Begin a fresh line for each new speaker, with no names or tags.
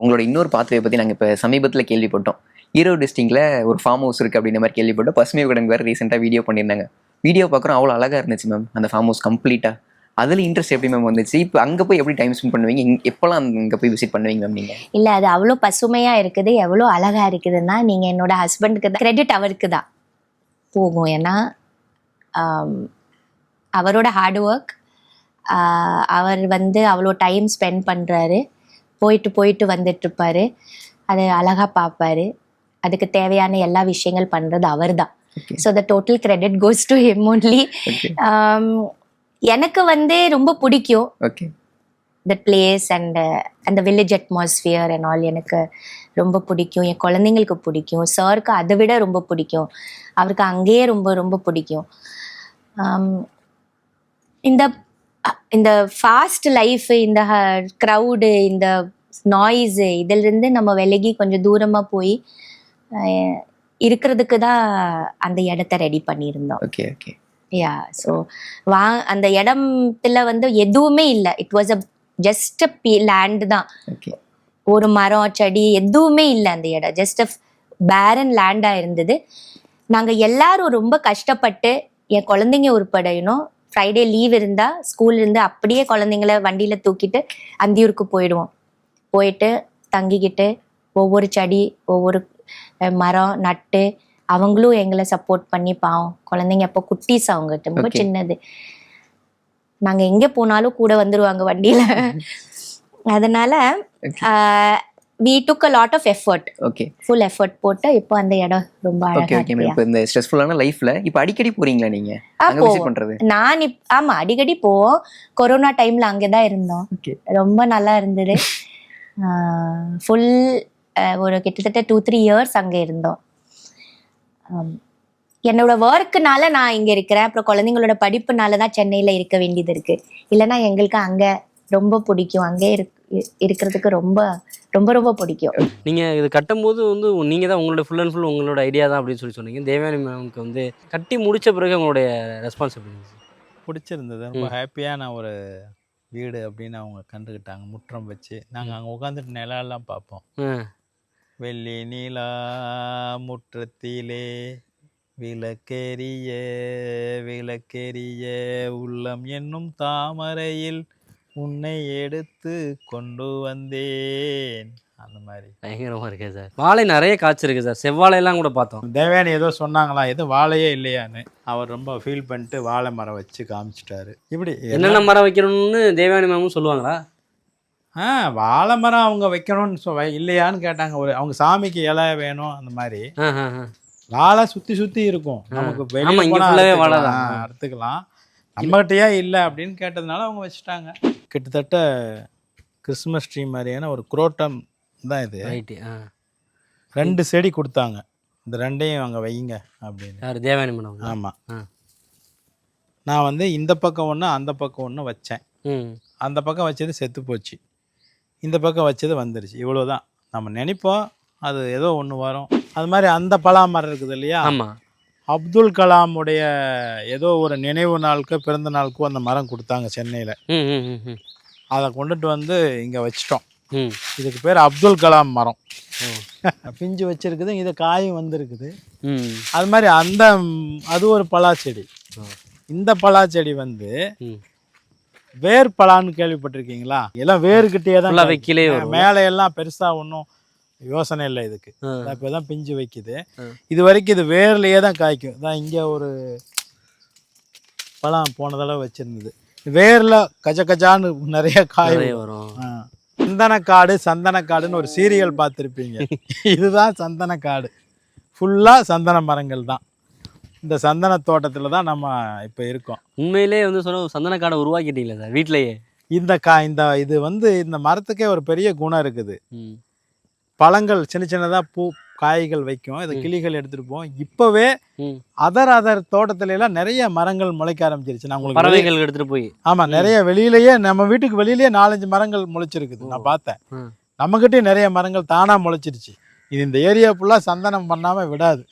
உங்களோட இன்னொரு பாத்வே பற்றி நாங்கள் இப்போ சமீபத்தில் கேள்விப்பட்டோம். ஈரோடு டிஸ்ட்ரிக்ட்ல ஒரு ஃபார்ம் ஹவுஸ் இருக்குது அப்படின்ற மாதிரி கேள்விப்பட்டோம். பசுமை விகடன் வேறு ரீசெண்டாக வீடியோ பண்ணியிருந்தாங்க. வீடியோ பார்க்குறோம், அவ்வளோ அழகாக இருந்துச்சு மேம் அந்த ஃபார்ம் ஹவுஸ் கம்ப்ளீட்டாக. அதில் இன்ட்ரெஸ்ட் எப்படி மேம் வந்துச்சு? இப்போ அங்கே போய் எப்படி டைம் ஸ்பெண்ட் பண்ணுவீங்க? எப்போல்லாம் அங்கே போய் விசிட் பண்ணுவீங்க மேம் நீங்கள்?
இல்லை, அது அவ்வளோ பசுமையாக இருக்குது, எவ்வளோ அழகாக இருக்குதுன்னா நீங்கள் என்னோட ஹஸ்பண்டுக்கு தான் கிரெடிட் அவருக்கு தான் போகும். ஏன்னா அவரோட ஹார்ட் ஒர்க், அவர் அவ்வளோ டைம் ஸ்பெண்ட் பண்ணுறாரு, போயிட்டு வந்துட்டுருப்பார், அது அழகாக பார்ப்பார், அதுக்கு தேவையான எல்லா விஷயங்கள் பண்ணுறது அவர் தான். So the total credit goes to him only. எனக்கு ரொம்ப பிடிக்கும் த பிளேஸ் அண்ட் அந்த வில்லேஜ் அட்மாஸ்ஃபியர் அண்ட் ஆல். எனக்கு ரொம்ப பிடிக்கும், என் குழந்தைங்களுக்கு பிடிக்கும், சாருக்கு அதை விட ரொம்ப பிடிக்கும், அவருக்கு அங்கேயே ரொம்ப பிடிக்கும். இந்த ஃபாஸ்ட் லைஃப், இந்த க்ரௌடு, இந்த நாய்ஸு, இதிலிருந்து நம்ம விலகி கொஞ்சம் தூரமாக போய் இருக்கிறதுக்கு தான் அந்த இடத்த ரெடி பண்ணியிருந்தோம்.
Okay okay
yeah. ஸோ அந்த இடத்துல எதுவுமே இல்லை. இட் வாஸ் ஜஸ்ட் லேண்ட் தான். ஒரு மரம் செடி எதுவுமே இல்லை அந்த இடம். ஜஸ்ட் பேரன் லேண்டாக இருந்தது. நாங்கள் எல்லாரும் ரொம்ப கஷ்டப்பட்டு, என் குழந்தைங்க உருப்படையணும், ஃப்ரைடே லீவ் இருந்தால் ஸ்கூல் இருந்து அப்படியே குழந்தைங்கள வண்டியில் தூக்கிட்டு அந்தியூருக்கு போயிட்டு தங்கிக்கிட்டு ஒவ்வொரு செடி ஒவ்வொரு மரம் நட்டு, அவங்களும் எங்களை சப்போர்ட் பண்ணி, பாவம் குழந்தைங்க அப்போ குட்டீஸ், அவங்க ரொம்ப சின்னது, நாங்கள் எங்கே போனாலும் கூட வந்துருவாங்க வண்டியில். அதனால we took a lot of effort. full effort போட்டு இப்போ அந்த இடம் ரொம்ப அழகா இருக்கு.
இப்போ இந்த ஸ்ட்ரெஸ்ஃபுல்லான லைஃப்ல இப்போ அடிக்கடி போறீங்களா நீங்க அங்க விசிட் பண்றது?
நான் ஆமா அடிக்கடி போவோம். கொரோனா டைம்ல அங்கதான் இருந்தோம். ரொம்ப நல்லா இருந்தது. ஃபுல் ஒரு கிட்டத்தட்ட 2-3 years அங்க இருந்தோம். என்னோட ஒர்க்குனால நான் இங்க இருக்கிறேன். அப்புறம் குழந்தைங்களோட படிப்புனால தான் சென்னையில இருக்க வேண்டியது இருக்கு. இல்லைன்னா எங்களுக்கு அங்க ரொம்ப பிடிக்கும், அங்கே இருக்கிறதுக்கு ரொம்ப ரொம்ப ரொம்ப பிடிக்கும்.
நீங்கள் இது கட்டும்போது நீங்கள் தான் உங்களோட ஃபுல் அண்ட் ஃபுல் உங்களோட ஐடியா தான் அப்படின்னு சொன்னீங்க. தேவயானி மேமுக்கு கட்டி முடித்த பிறகு உங்களுடைய ரெஸ்பான்ஸ் எப்படி இருந்துச்சு?
பிடிச்சிருந்தது. ரொம்ப ஹாப்பியான ஒரு வீடு அப்படின்னு அவங்க கண்டுக்கிட்டாங்க. முற்றம் வச்சு நாங்கள் அங்கே உட்காந்துட்டு நிலெல்லாம் பார்ப்போம். வெள்ளி நீலா முற்றத்திலே விளக்கெரிய விளக்கெரிய உள்ளம் என்னும் தாமரையில் உன்னை எடுத்து கொண்டு வந்தேன். அந்த மாதிரி
பயங்கரமாக இருக்கே சார். வாழை நிறைய காய்ச்சிருக்கு சார், செவ்வாழையெல்லாம் கூட பார்த்தோம்.
தேவயானி ஏதோ சொன்னாங்களா, எதுவும் வாழையே இல்லையான்னு. அவர் ரொம்ப ஃபீல் பண்ணிட்டு வாழை மரம் வச்சு காமிச்சிட்டாரு. இப்படி
என்னென்ன மரம் வைக்கணும்னு தேவயானி மேமும் சொல்லுவாங்களா?
வாழை மரம் அவங்க வைக்கணும்னு இல்லையான்னு கேட்டாங்க. அவங்க சாமிக்கு இலை வேணும் அந்த மாதிரி. வாழை சுற்றி இருக்கும், நமக்கு வெளியே அறுத்துக்கலாம், நம்மகிட்டயே இல்லை அப்படின்னு கேட்டதுனால அவங்க வச்சுட்டாங்க. கிட்டத்தட்ட கிறிஸ்மஸ் ட்ரீ மாதிரியான ஒரு குரோட்டம் தான் இது. 2 செடி கொடுத்தாங்க, இந்த 2ஐயும் அங்கே வைங்க அப்படின்னு.
தேவயானி மேடம்?
ஆமாம். நான் இந்த பக்கம் ஒன்று அந்த பக்கம் ஒன்று வச்சேன். அந்த பக்கம் வச்சது செத்து போச்சு, இந்த பக்கம் வச்சது வந்துருச்சு. இவ்வளோதான். நம்ம நினைப்போம் அது ஏதோ ஒன்று வரும். அது மாதிரி அந்த பலா மரம் இருக்குது இல்லையா?
ஆமாம்.
அப்துல் கலாமுடைய ஏதோ ஒரு நினைவு நாளுக்கு பிறந்த நாளுக்கும் அந்த மரம் கொடுத்தாங்க சென்னையில். அதை கொண்டுட்டு இங்கே வச்சிட்டோம். இதுக்கு பேர் அப்துல் கலாம் மரம். பிஞ்சு வச்சிருக்குது, இது காயும் வந்துருக்குது. அது மாதிரி அது ஒரு பலாச்செடி. இந்த பலாச்செடி வேர் பலான்னு கேள்விப்பட்டிருக்கீங்களா? எல்லாம் வேர்கிட்டே தான் வைக்கலே, மேலே எல்லாம் பெருசா ஒன்றும் யோசனை இல்லை இதுக்கு. இப்போதான் பிஞ்சு வைக்குது. இது வரைக்கும் இது வேர்லயே தான் காய்க்கும். தான் இங்கே ஒரு பழம் போன தடவை வச்சிருந்தது. வேர்ல கஜான்னு நிறைய காய் வரும். சந்தனக்காடுன்னு ஒரு சீரியல் பார்த்துருப்பீங்க. இதுதான் சந்தனக்காடு. ஃபுல்லா சந்தன மரங்கள் தான். இந்த சந்தன தோட்டத்தில் தான் நம்ம இப்போ இருக்கோம்.
உண்மையிலே சந்தனக்காடை உருவாக்கிட்டீங்களா சார் வீட்டிலேயே?
இது இந்த மரத்துக்கே ஒரு பெரிய குணம் இருக்குது. பழங்கள் சின்னதாக பூ காய்கள் வைக்கும். இதை கிளிகள் எடுத்துட்டு போவோம். இப்பவே அதர் தோட்டத்துல எல்லாம் நிறைய மரங்கள் முளைக்க ஆரம்பிச்சிருச்சு. நான் உங்களுக்கு
பறவைகள் எடுத்துட்டு போய்
நிறைய வெளியிலேயே, நம்ம வீட்டுக்கு வெளியிலேயே 4-5 மரங்கள் முளைச்சிருக்குது. நான் பார்த்தேன். நம்மகிட்டே நிறைய மரங்கள் தானா முளைச்சிருச்சு. இது இந்த ஏரியா ஃபுல்லா சந்தனம் பண்ணாம விடாது.